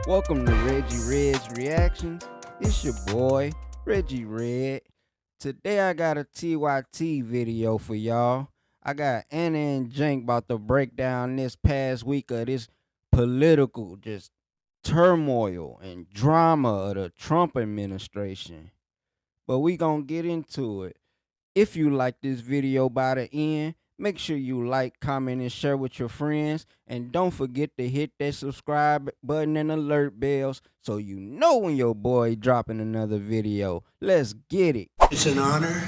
Welcome to Reggie Redd's Reactions. It's your boy, Reggie Redd. Today I got a TYT video for y'all. I got Ana and Cenk about to break down this past week of this political just turmoil and drama of the Trump administration. But we gonna get into it. If you like this video by the end, make sure you like, comment, and share with your friends. And don't forget to hit that subscribe button and alert bells so you know when your boy dropping another video. Let's get it. It's an honor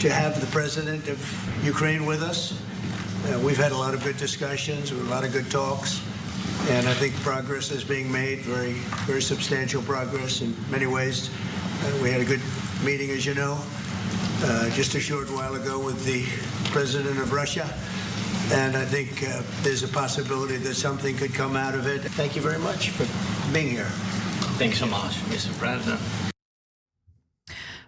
to have the president of Ukraine with us. We've had a lot of good discussions, a lot of good talks, and I think progress is being made, very substantial progress in many ways. We had a good meeting, as you know, just a short while ago with the president of Russia, and I think there's a possibility that something could come out of it. Thank you very much for being here. Thanks so much, Mr. President.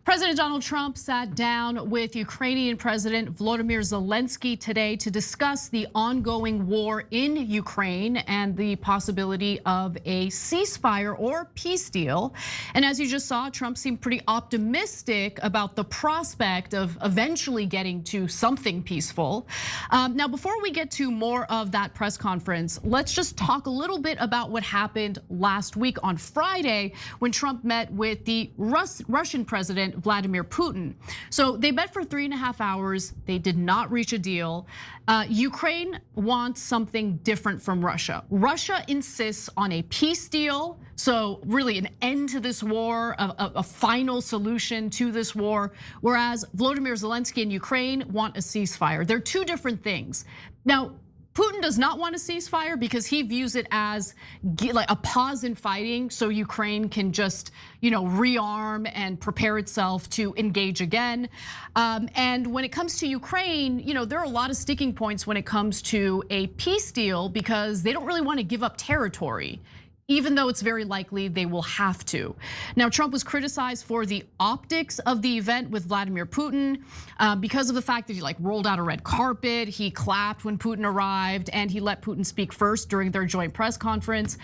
President Donald Trump sat down with Ukrainian President Volodymyr Zelensky today to discuss the ongoing war in Ukraine and the possibility of a ceasefire or peace deal. And as you just saw, Trump seemed pretty optimistic about the prospect of eventually getting to something peaceful. Now, before we get to more of that press conference, let's just talk a little bit about what happened last week on Friday when Trump met with the Russian president, Vladimir Putin. So they met for 3.5 hours. They did not reach a deal. Ukraine wants something different from Russia. Russia insists on a peace deal. So really an end to this war, a final solution to this war. Whereas Volodymyr Zelensky and Ukraine want a ceasefire. They're two different things. Now, Putin does not want a ceasefire because he views it as like a pause in fighting so Ukraine can just, rearm and prepare itself to engage again. And when it comes to Ukraine, there are a lot of sticking points when it comes to a peace deal because they don't really want to give up territory, even though it's very likely they will have to. Now, Trump was criticized for the optics of the event with Vladimir Putin because of the fact that he rolled out a red carpet, he clapped when Putin arrived, and he let Putin speak first during their joint press conference.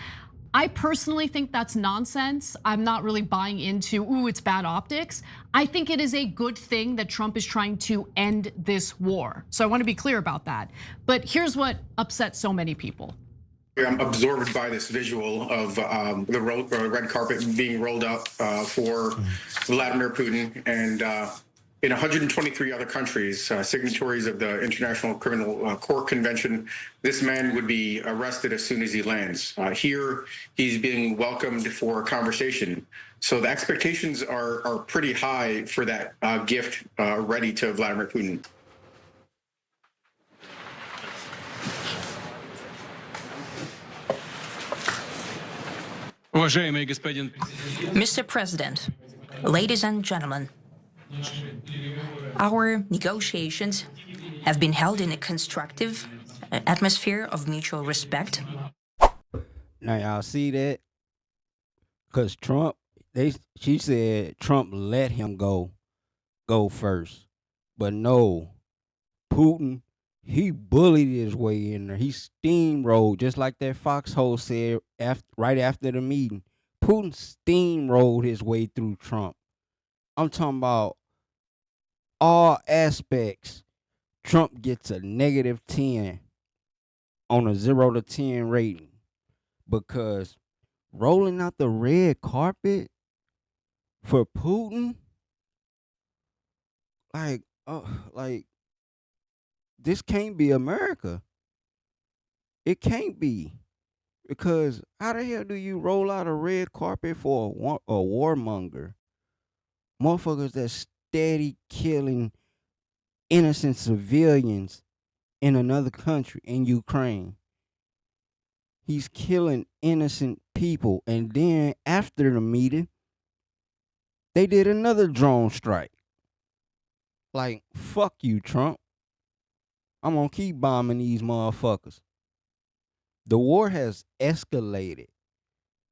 I personally think that's nonsense. I'm not really buying into, it's bad optics. I think it is a good thing that Trump is trying to end this war. So I want to be clear about that. But here's what upsets so many people. I'm absorbed by this visual of the red carpet being rolled out for Vladimir Putin, and in 123 other countries, signatories of the International Criminal Court Convention, this man would be arrested as soon as he lands. Here, he's being welcomed for a conversation. So the expectations are pretty high for that gift ready to Vladimir Putin. Mr. President, ladies and gentlemen, our negotiations have been held in a constructive atmosphere of mutual respect. Now y'all see that? Cause Trump, she said Trump let him go first. But no, Putin, he bullied his way in there. He steamrolled, just like that foxhole said right after the meeting. Putin steamrolled his way through Trump. I'm talking about all aspects. Trump gets a -10 on a 0 to 10 rating because rolling out the red carpet for Putin, this can't be America. It can't be. Because how the hell do you roll out a red carpet for a warmonger? Motherfuckers that's steady killing innocent civilians in another country, in Ukraine. He's killing innocent people. And then after the meeting, they did another drone strike. Like, fuck you, Trump. I'm gonna keep bombing these motherfuckers. The war has escalated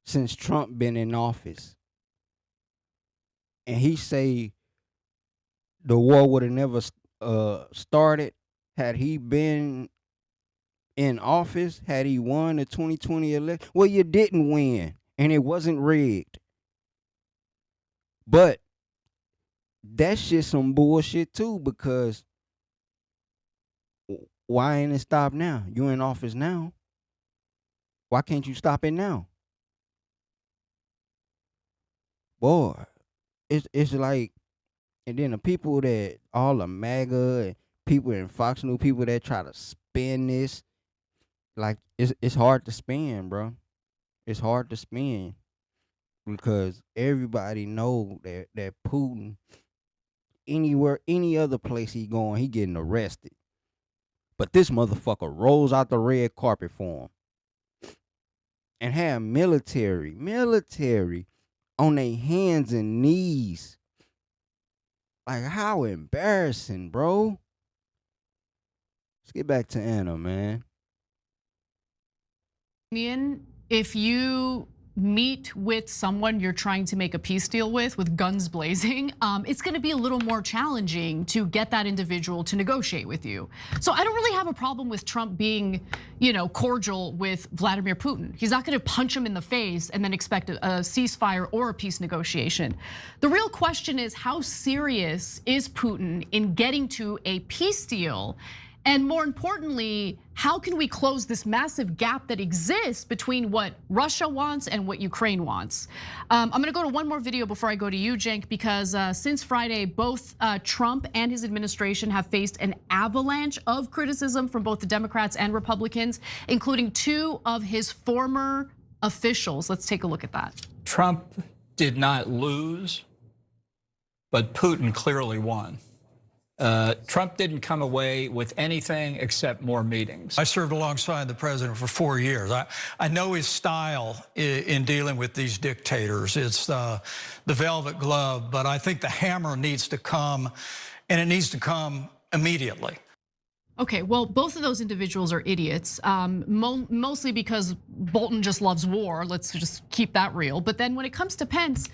since Trump been in office. And he say the war would have never started had he been in office, had he won the 2020 election. Well, you didn't win. and it wasn't rigged. But that shit some bullshit too, because why ain't it stopped now? You in office now. Why can't you stop it now? Boy, it's like, and then the people that all the MAGA and people in Fox News, people that try to spin this, like it's hard to spin, bro. It's hard to spin because everybody know that Putin, anywhere, any other place he going, he getting arrested. But this motherfucker rolls out the red carpet for him and have military on their hands and knees. Like, how embarrassing, bro. Let's get back to Ana, man. If you meet with someone you're trying to make a peace deal with guns blazing, it's gonna be a little more challenging to get that individual to negotiate with you. So I don't really have a problem with Trump being, cordial with Vladimir Putin. He's not gonna punch him in the face and then expect a ceasefire or a peace negotiation. The real question is, how serious is Putin in getting to a peace deal? And more importantly, how can we close this massive gap that exists between what Russia wants and what Ukraine wants? I'm gonna go to one more video before I go to you, Cenk, because since Friday, both Trump and his administration have faced an avalanche of criticism from both the Democrats and Republicans, including 2 of his former officials. Let's take a look at that. Trump did not lose, but Putin clearly won. Trump didn't come away with anything except more meetings. I served alongside the president for 4 years. I know his style in dealing with these dictators. It's the velvet glove, but I think the hammer needs to come, and it needs to come immediately. Okay, well, both of those individuals are idiots, mostly because Bolton just loves war. Let's just keep that real. But then when it comes to Pence,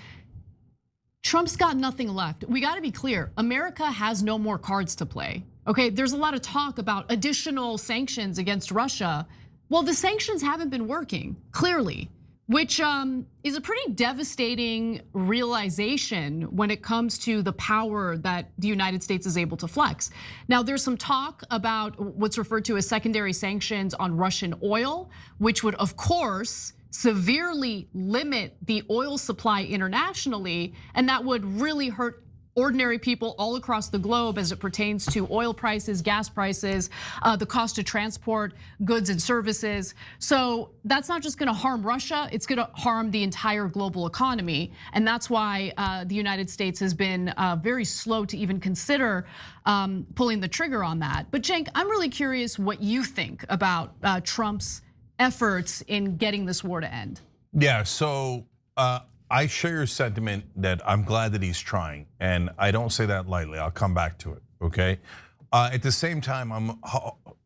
Trump's got nothing left. We gotta be clear, America has no more cards to play, okay? There's a lot of talk about additional sanctions against Russia. Well, the sanctions haven't been working, clearly, which is a pretty devastating realization when it comes to the power that the United States is able to flex. Now, there's some talk about what's referred to as secondary sanctions on Russian oil, which would, of course, severely limit the oil supply internationally, and that would really hurt ordinary people all across the globe as it pertains to oil prices, gas prices, the cost to transport goods and services. So that's not just gonna harm Russia, it's gonna harm the entire global economy. And that's why the United States has been very slow to even consider pulling the trigger on that. But Cenk, I'm really curious what you think about Trump's efforts in getting this war to end. Yeah, so I share your sentiment that I'm glad that he's trying, and I don't say that lightly. I'll come back to it, okay? At the same time, I'm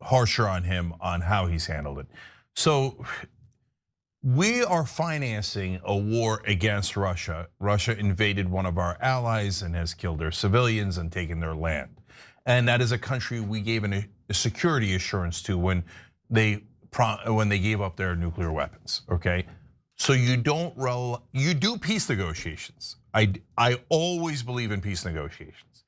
harsher on him on how he's handled it. So we are financing a war against Russia. Russia invaded one of our allies and has killed their civilians and taken their land. And that is a country we gave a security assurance to when they gave up their nuclear weapons, okay? So you do peace negotiations. I always believe in peace negotiations,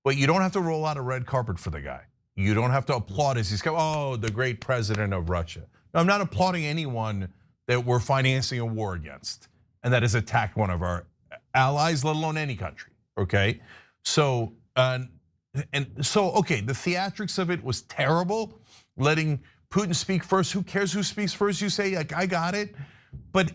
but you don't have to roll out a red carpet for the guy. You don't have to applaud as he's come, oh, the great president of Russia. No, I'm not applauding anyone that we're financing a war against and that has attacked one of our allies, let alone any country, okay? So, okay, the theatrics of it was terrible, letting Putin speak first. Who cares who speaks first? You say, like, I got it. But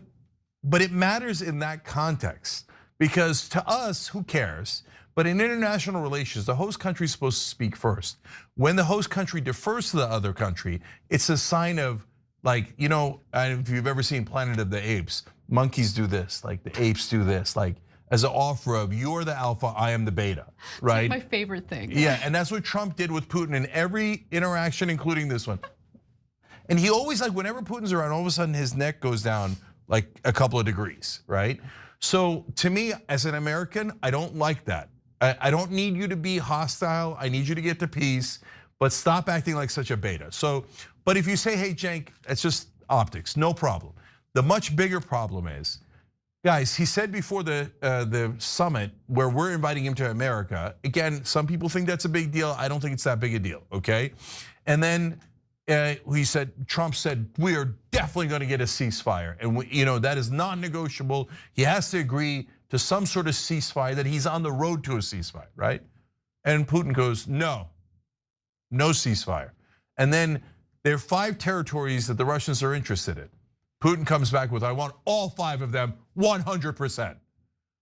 it matters in that context, because to us, who cares? But in international relations, the host country is supposed to speak first. When the host country defers to the other country, it's a sign of, like, if you've ever seen Planet of the Apes, monkeys do this, like the apes do this, like as an offer of, you're the alpha, I am the beta, right? It's like my favorite thing. Yeah, and that's what Trump did with Putin in every interaction, including this one. And he always, like, whenever Putin's around, all of a sudden his neck goes down like a couple of degrees, right? So to me, as an American, I don't like that. I don't need you to be hostile. I need you to get to peace, but stop acting like such a beta. So, but if you say, hey, Cenk, it's just optics, no problem. The much bigger problem is Guys, he said before the summit where we're inviting him to America. Again, some people think that's a big deal. I don't think it's that big a deal, okay? And then Trump said, we are definitely going to get a ceasefire. And that is non-negotiable. He has to agree to some sort of ceasefire, that he's on the road to a ceasefire, right? And Putin goes, no ceasefire. And then there are 5 territories that the Russians are interested in. Putin comes back with, I want all 5 of them, 100%.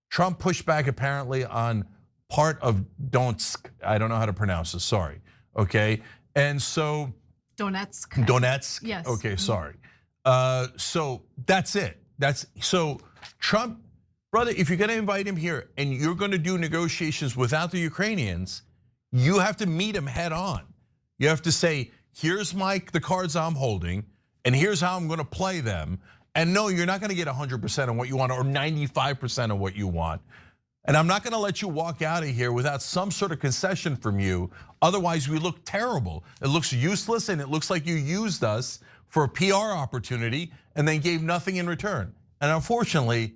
Trump pushed back apparently on part of Donetsk. I don't know how to pronounce this, sorry, okay? And so. Donetsk, yes. Okay, sorry. So that's it. So Trump, brother, if you're gonna invite him here and you're gonna do negotiations without the Ukrainians, you have to meet him head on. You have to say, here's the cards I'm holding, and here's how I'm gonna play them. And no, you're not gonna get 100% of what you want or 95% of what you want. And I'm not gonna let you walk out of here without some sort of concession from you. Otherwise, we look terrible. It looks useless, and it looks like you used us for a PR opportunity and then gave nothing in return. And unfortunately,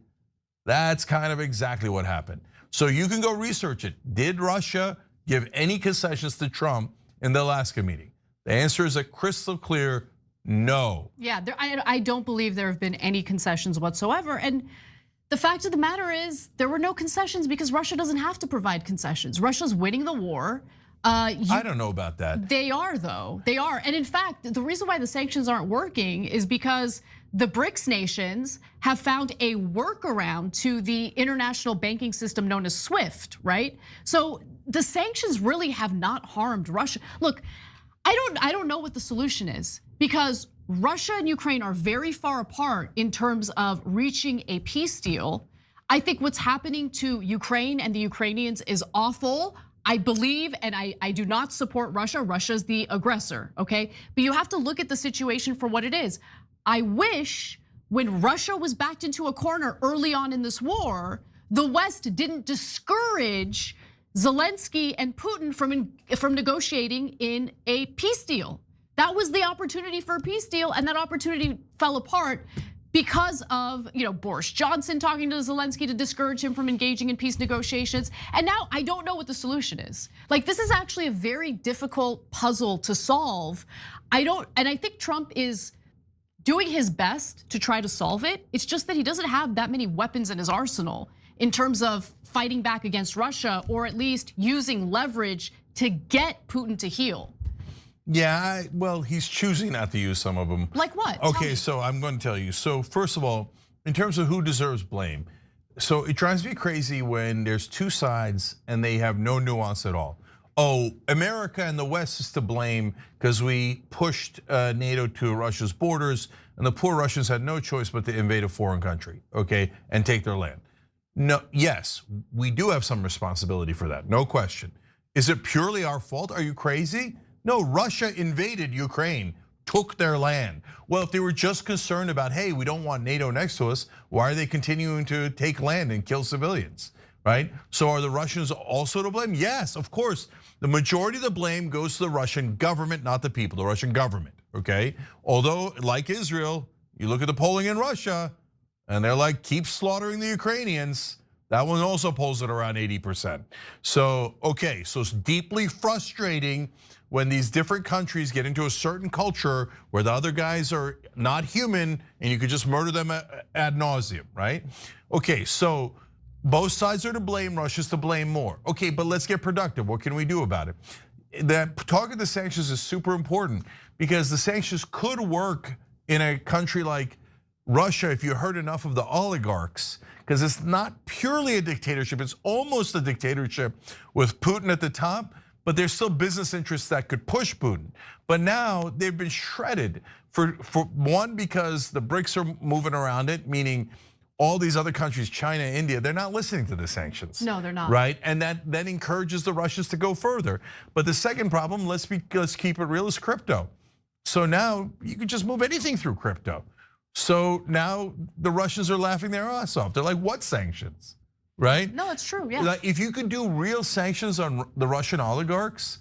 that's kind of exactly what happened. So you can go research it. Did Russia give any concessions to Trump in the Alaska meeting? The answer is a crystal clear no. Yeah, I don't believe there have been any concessions whatsoever. And the fact of the matter is, there were no concessions because Russia doesn't have to provide concessions. Russia's winning the war. I don't know about that. They are, though. They are. And in fact, the reason why the sanctions aren't working is because the BRICS nations have found a workaround to the international banking system known as SWIFT, right? So the sanctions really have not harmed Russia. Look, I don't know what the solution is, because Russia and Ukraine are very far apart in terms of reaching a peace deal. I think what's happening to Ukraine and the Ukrainians is awful. I believe, and I do not support Russia. Russia's the aggressor, okay? But you have to look at the situation for what it is. I wish when Russia was backed into a corner early on in this war, the West didn't discourage Zelensky and Putin from negotiating in a peace deal. That was the opportunity for a peace deal, and that opportunity fell apart because of Boris Johnson talking to Zelensky to discourage him from engaging in peace negotiations. And now I don't know what the solution is. Like, this is actually a very difficult puzzle to solve. And I think Trump is doing his best to try to solve it. It's just that he doesn't have that many weapons in his arsenal in terms of fighting back against Russia, or at least using leverage to get Putin to heel. Yeah, well, he's choosing not to use some of them. Like what? Okay, so I'm going to tell you. So first of all, in terms of who deserves blame, so it drives me crazy when there's 2 sides and they have no nuance at all. Oh, America and the West is to blame because we pushed NATO to Russia's borders, and the poor Russians had no choice but to invade a foreign country, okay, and take their land. No, yes, we do have some responsibility for that, no question. Is it purely our fault? Are you crazy? No, Russia invaded Ukraine, took their land. Well, if they were just concerned about, hey, we don't want NATO next to us, why are they continuing to take land and kill civilians, right? So are the Russians also to blame? Yes, of course. The majority of the blame goes to the Russian government, not the people, the Russian government, okay? Although, like Israel, you look at the polling in Russia, and they're like, keep slaughtering the Ukrainians. That one also polls at around 80%. So, okay, so it's deeply frustrating when these different countries get into a certain culture where the other guys are not human and you could just murder them ad nauseum, right? Okay, so both sides are to blame, Russia's to blame more. Okay, but let's get productive. What can we do about it? That talk of the sanctions is super important because the sanctions could work in a country like Russia if you heard enough of the oligarchs, because it's not purely a dictatorship, it's almost a dictatorship with Putin at the top, but there's still business interests that could push Putin. But now they've been shredded for one, because the BRICS are moving around it, meaning all these other countries, China, India, they're not listening to the sanctions. No, they're not. Right, and that encourages the Russians to go further. But the second problem, let's keep it real, is crypto. So now you can just move anything through crypto. So now the Russians are laughing their ass off. They're like, what sanctions, right? No, it's true, yeah. Like, if you could do real sanctions on the Russian oligarchs,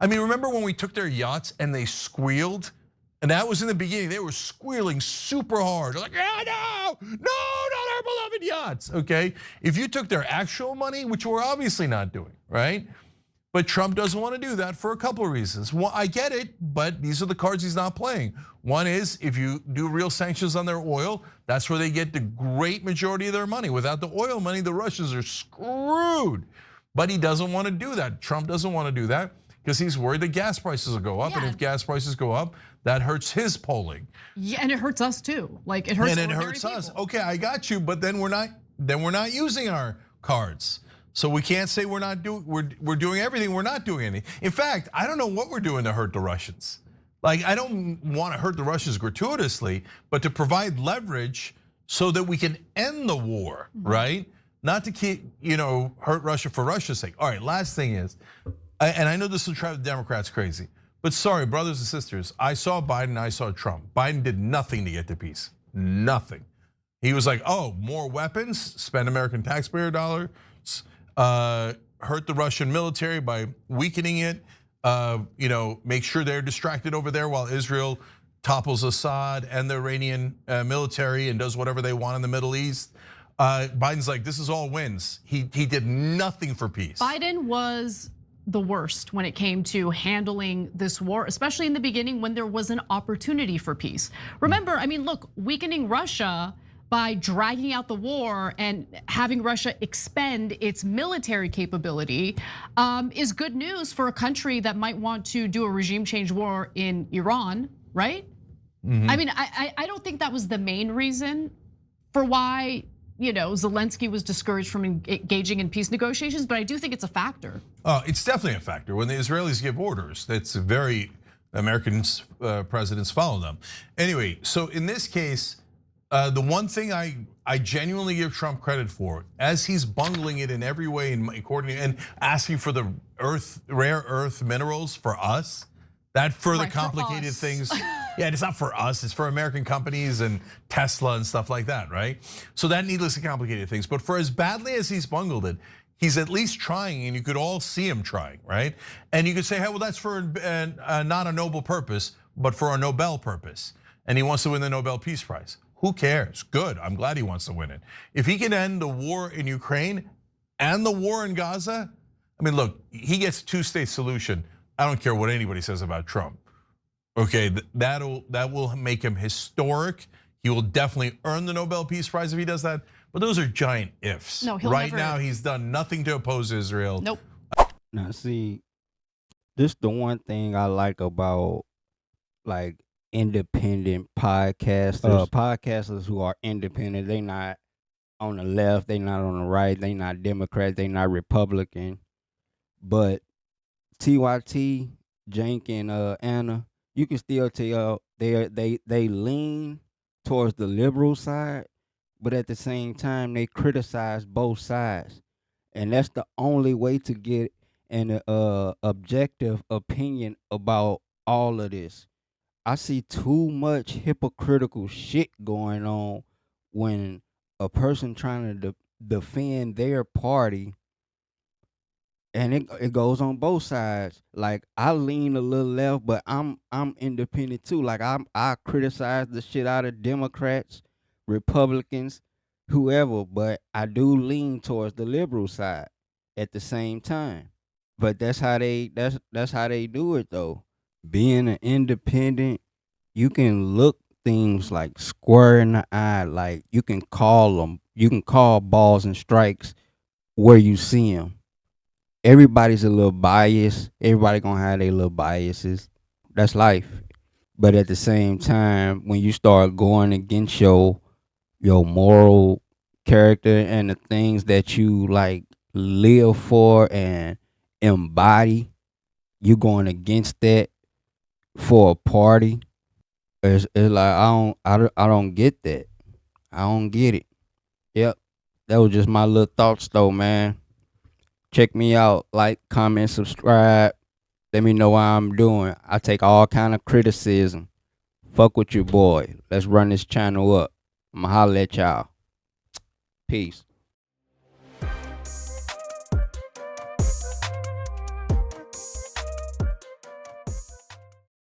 I mean, remember when we took their yachts and they squealed? And that was in the beginning, they were squealing super hard. They're like, no, our beloved yachts, okay? If you took their actual money, which we're obviously not doing, right? But Trump doesn't want to do that for a couple of reasons. Well, I get it, but these are the cards he's not playing. One is if you do real sanctions on their oil, that's where they get the great majority of their money. Without the oil money, the Russians are screwed. But he doesn't want to do that. Trump doesn't want to do that because he's worried that gas prices will go up. And if gas prices go up, that hurts his polling. Yeah, and it hurts us too. Like it hurts. And it hurts us. Okay, I got you, but then we're not using our cards. So we can't say we're doing everything. We're not doing anything. In fact, I don't know what we're doing to hurt the Russians. Like I don't want to hurt the Russians gratuitously, but to provide leverage so that we can end the war, right? Not to keep hurt Russia for Russia's sake. All right, last thing is, and I know this will drive the Democrats crazy, but sorry, brothers and sisters, I saw Biden, I saw Trump. Biden did nothing to get to peace, nothing. He was like, oh, more weapons, spend American taxpayer dollars. Hurt the Russian military by weakening it, make sure they're distracted over there while Israel topples Assad and the Iranian military and does whatever they want in the Middle East. Biden's like, this is all wins. He did nothing for peace. Biden was the worst when it came to handling this war, especially in the beginning when there was an opportunity for peace. Remember, I mean, look, weakening Russia by dragging out the war and having Russia expend its military capability is good news for a country that might want to do a regime change war in Iran, right? I mean, I don't think that was the main reason for why Zelensky was discouraged from engaging in peace negotiations, but I do think it's a factor. It's definitely a factor. When the Israelis give orders, that's very, Americans, presidents follow them. Anyway, so in this case, the one thing I genuinely give Trump credit for, as he's bungling it in every way and asking for the rare earth minerals for us, that further complicated things. Yeah, it's not for us, it's for American companies and Tesla and stuff like that, right? So that needlessly complicated things. But for as badly as he's bungled it, he's at least trying, and you could all see him trying, right? And you could say, hey, well, that's for not a noble purpose, but for a Nobel purpose. And he wants to win the Nobel Peace Prize. Who cares? Good, I'm glad he wants to win it. If he can end the war in Ukraine and the war in Gaza, I mean, look, he gets a two-state solution. I don't care what anybody says about Trump. Okay, that will make him historic. He will definitely earn the Nobel Peace Prize if he does that. But those are giant ifs. No, right now, he's done nothing to oppose Israel. Nope. Now, see, this the one thing I like about like independent podcasters who are independent. They not on the left, they not on the right, they not Democrat, they not Republican. But TYT, Cenk and Ana, you can still tell they lean towards the liberal side, but at the same time they criticize both sides, and that's the only way to get an objective opinion about all of this. I see too much hypocritical shit going on when a person trying to defend their party, and it goes on both sides. Like I lean a little left, but I'm independent too. Like I criticize the shit out of Democrats, Republicans, whoever, but I do lean towards the liberal side at the same time. But that's how they do it though. Being an independent, you can look things like square in the eye. Like you can call balls and strikes where you see them. Everybody's a little biased. Everybody gonna have their little biases. That's life. But at the same time, when you start going against your moral character and the things that you like live for and embody, you going against that for a party. It's like I don't get that. I don't get it. Yep. That was just my little thoughts though, man. Check me out, like, comment, subscribe. Let me know how I'm doing. I take all kind of criticism. Fuck with your boy. Let's run this channel up. I'ma holler at y'all. Peace.